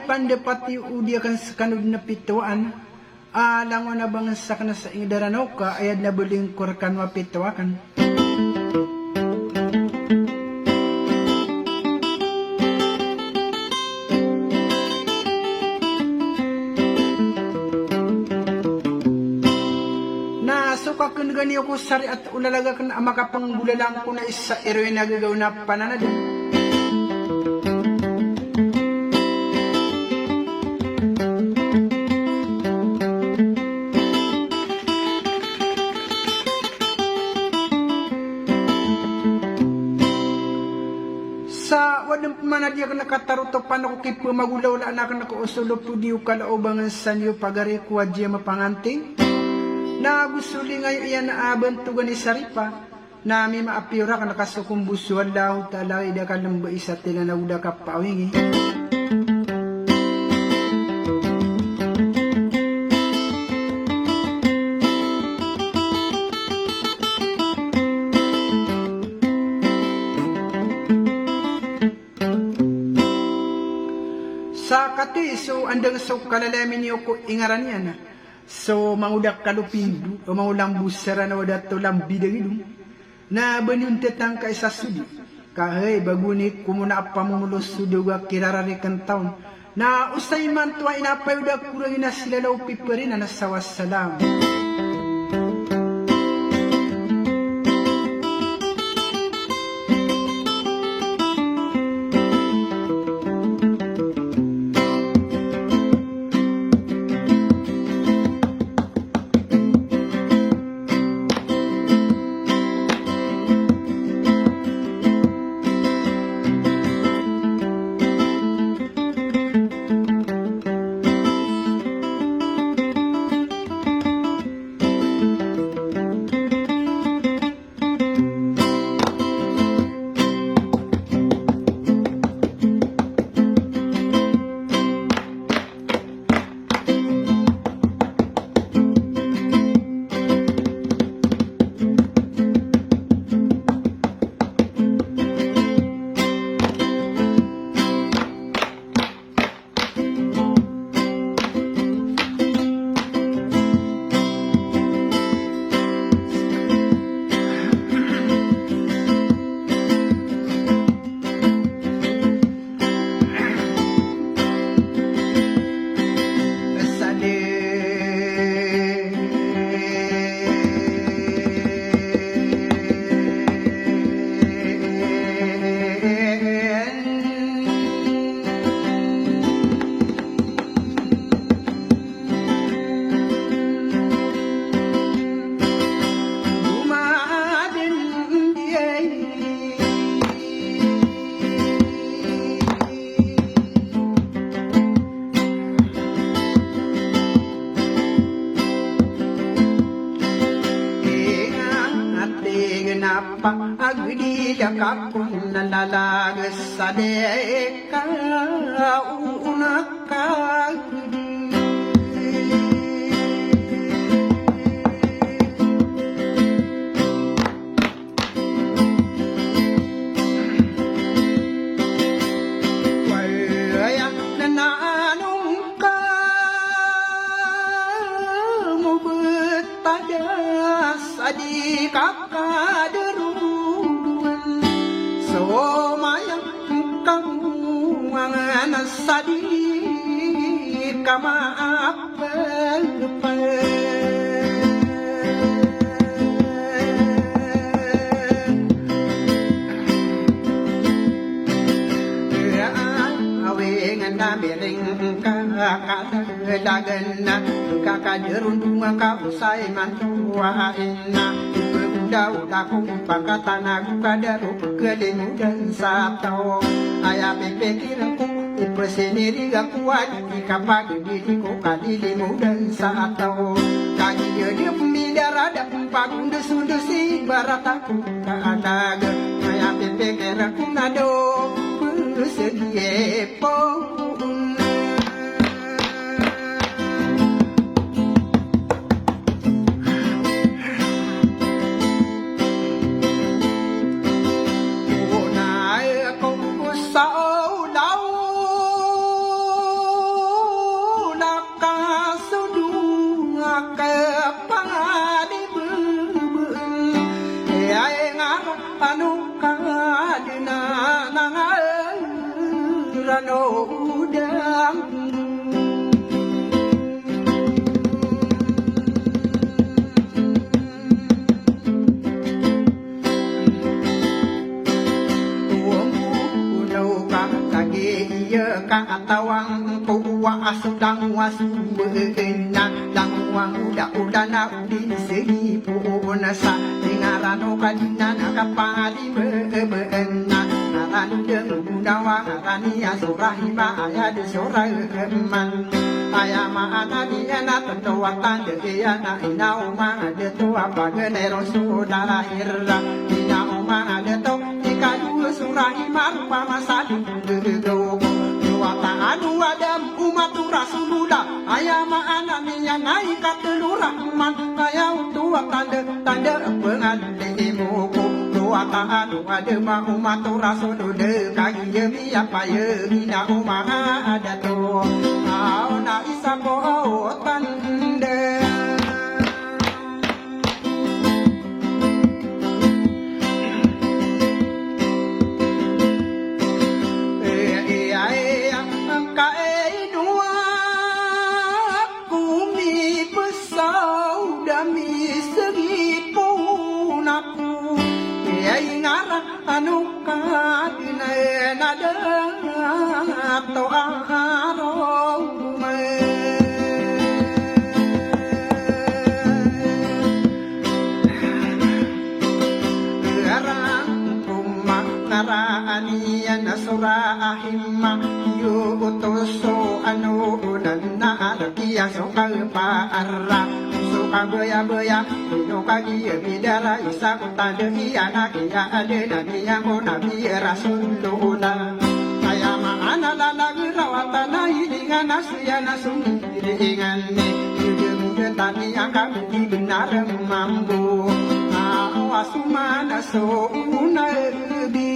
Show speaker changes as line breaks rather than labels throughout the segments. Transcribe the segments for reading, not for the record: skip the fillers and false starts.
pandapati udia kan sakanud na pituan. Alang na bang sakana sa ingdaranaw ka ayad na buling kurkan mapituakan. Nasukakan gani ako sari at ulalaga kan makapangulalang ko na isa eroy nagagaw na pananad. Sa wadang pamanadya ka nakataruto pa na ko kipo magulaw na anak na ko usulo po diyo kalaubangan sa niyo pagari kuwa diya mapanganting. Na gusto li ngayon iyan na abantugan ni Saripa na may maapira ka nakasukumbusuan daw talay da ka ng ba isa tila na uda ka pawingi. Sa kati, so andang so kalalamin niyo ko ingaran niya na. So mangudak kalupindu o mangulang busara na wadat to lambidang idong. Na banyuntetang ka isa sudi. Kahit bagunik kumuna pamumulos suduga kirararikan taon. Na usay man tuwa inapay udak kurang ina sila law piperin na nasawas salam. Agdi jakapun nalalag sadeka unakagdi. Wala nananong ka mo betadas adi kakadero. So mayang kang mga nasadi kamaapal-pal. Awengan na biling kakadalagan na kakaderundung kausay mantuwain na. Daw takong pagkatanag kadaro kalimutan sa tao ay apipikir ko ipresiniri gakuan ikapag dili ko kalilimutan sa tao kaya dia pemidarada pagundus-undusi barat aku kaanag ay apipikir ko na do persedie po. tawang kuwa asudang wasuena lang uda na udin segi puna sa ngarano kadina nakapali beena naranu deng gunawa rani asurahima aya de soraman ayama anani ana tawatan de ana inau ma de tu apa genero sudara irra inau ma de tu ikadu surahima rupa masadu anu adam umatur rasulullah ayama anani yang naik katul rahman ayau tua tanda pengademu tua anu ada ma umatur rasulullah kagi yemi apa yemi na umah ada tu au na isako tanda anu kadina nada to arome arang rumah naraanian sura ahimma yo utoso anu nana rakia soka para soka baya no kagi bidara isa kota dehi anak ya ade nabi yang nabi rasulullah ayama anala lagi rawatana hilingan asyana sumi hilingan ne jujur tani angka budi benar mampu awasumana so unabi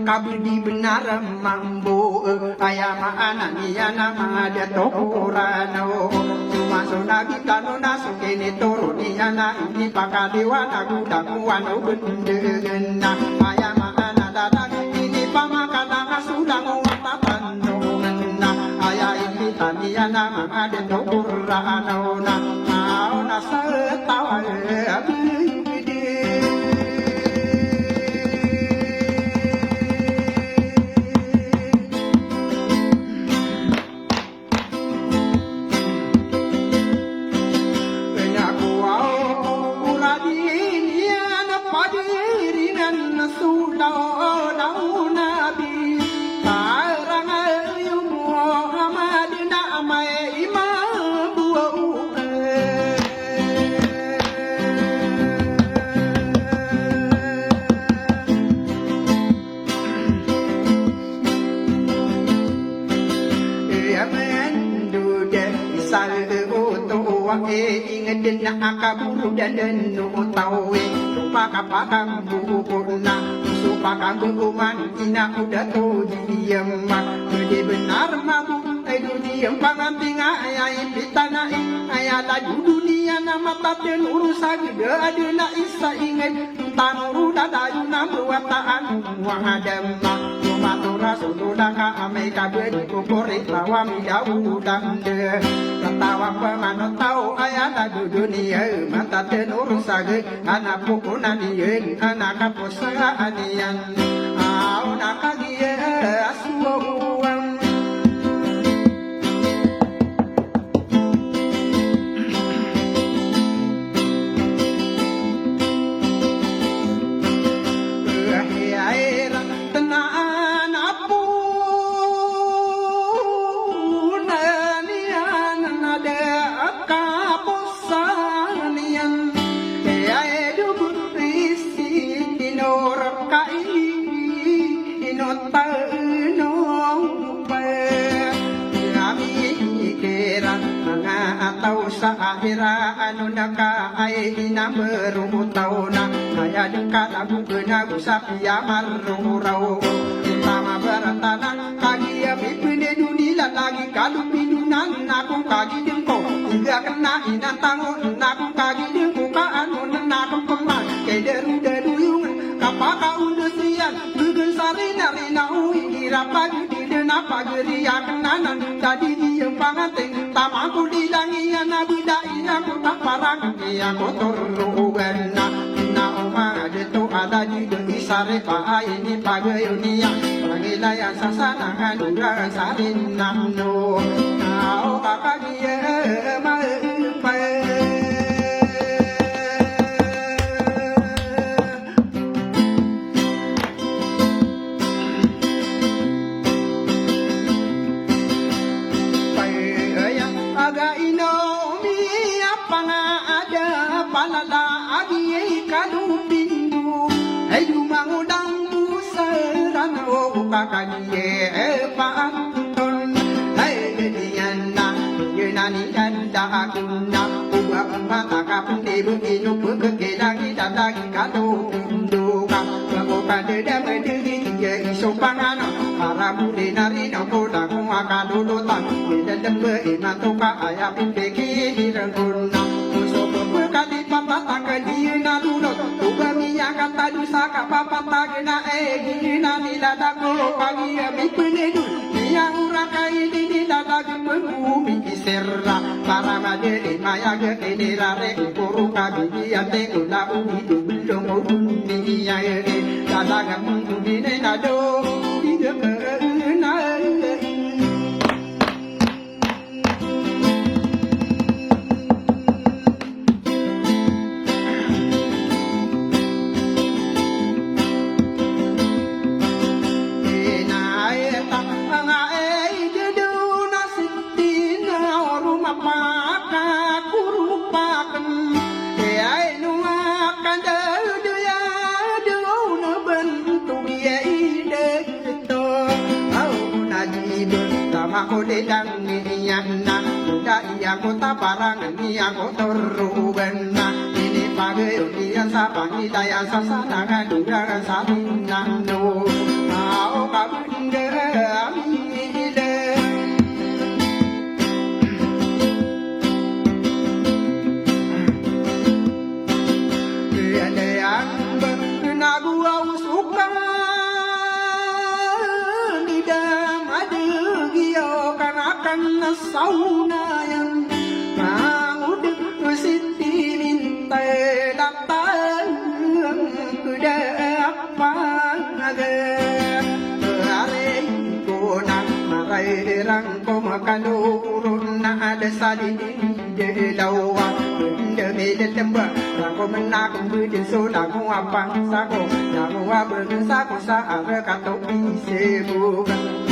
nakabudi benar mambu ayama anani nama dia tokurano cuma sonagi kanu nasuke ni turuni ana ini pakadiwa nagu dakuano bendena ayama anada ini pamakana sudang watapano na ayah ini tania nama dia tokurano na na setawa ingat akaburu dan nu tawe lupa kapakam bukuna supakam bukuman ina udah tu diem gede benar mabu diem pangantinga ayai pitana ayah laju dunia nama taten urusan gede adena isa ingat tanuru dadayu namu wataan wang adam matura sudah ka ameka beri kupuri tawa midau dande tawa pemano tau ayah laju dunia mata ten urusan anak pukuna dien anak kapusa anian au nakagie asuang no pira anu naka ay inameru tao na kaya dengka lagu kena gusapi amaru rau utama berantanan kagi ya pipine dunila lagi kalu pinunan aku kagi dengko hingga kena inan tango aku kagi dengko ka anu aku peman kederu deruyung kapaka undusian gugun sari nari nau hingga pagi di dena pagi ya kenanan tadi diem pangateng tamaku dilangian abida aku tak parang aku turugana na oma detu ada di isare pa ini pagayunia pangilayan sasana kanura sarin namno au kakagie ma aga inomi apa ada palala agi kadu pindu ayu mangudang busaran o kakanie panton hai diana yenani anda akunna uga mata kapunde bugino bekedangi dadagi kadu pindu kamu kade damedi iso pangana arabu dinari no koda ko akadu dotan dan be imatoka ayam beki direnguna uso berkali papa kali na luno tuba miya kata dusa kapapa tagena gina ni dadako pagi mi penedu yang urakai di dadagu bumi serra para madere maya ge dirare kuru kabi ate ula umi belum uni ya dadaga mungkin ni nado aku dedang ni yana udah iya kota parangan ni aku terubena ini pagi udian sabang hidayah sasana kadura sabinang no au kabinde amile ada yang bernagu suka karena sauna yang mau siti minta datang kuda apa agar hari kona marai rangko makalo urun ada sadi di lawa demi lembah rangko menak budi soda ko apa sako yang wabar sako sa kato ise bukan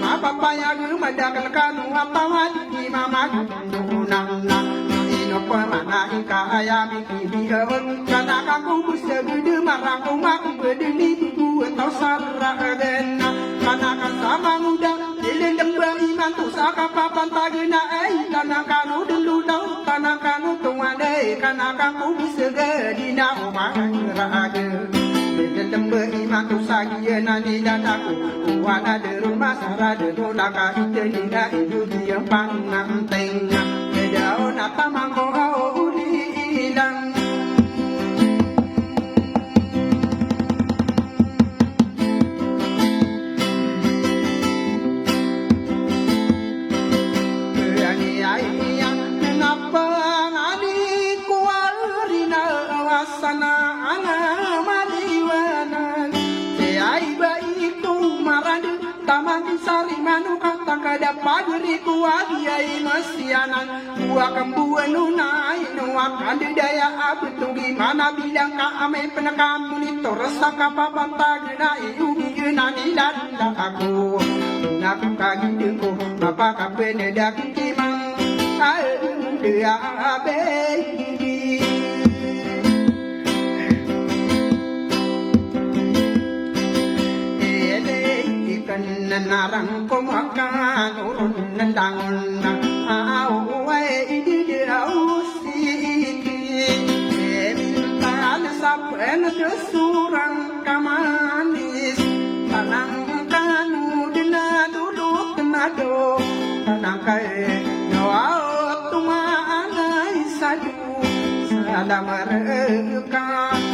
ma papa ya gu madakal kanu apawan ni mama nunang na ino pa mana ika ayami ki hawan kana ka ku busegude marang ko mak bedeni ku tau sarra gena kana ka sama muda dilin demba iman tu saka papan tagina kana kanu dulu dau kana kanu tuane kana ka ku busegedina oma raga Lembe iman tu sagia nani dadaku wana de rumah sara de dolaka ite ninga itu dia panang tengah bedao napa mangko ulilang berani ayang kenapa ngadi kuarina wasana taman sari manu kata kada pagri kuadiai masianan buah kembuan nunai nuak ada daya abu tu gimana bilang ka ame penekam monitor resaka papan tagna iu nani dan aku nak kagi dengko bapa kapene dak kimang dia abe narang ko makan urun nandang au ai di au maju salam mereka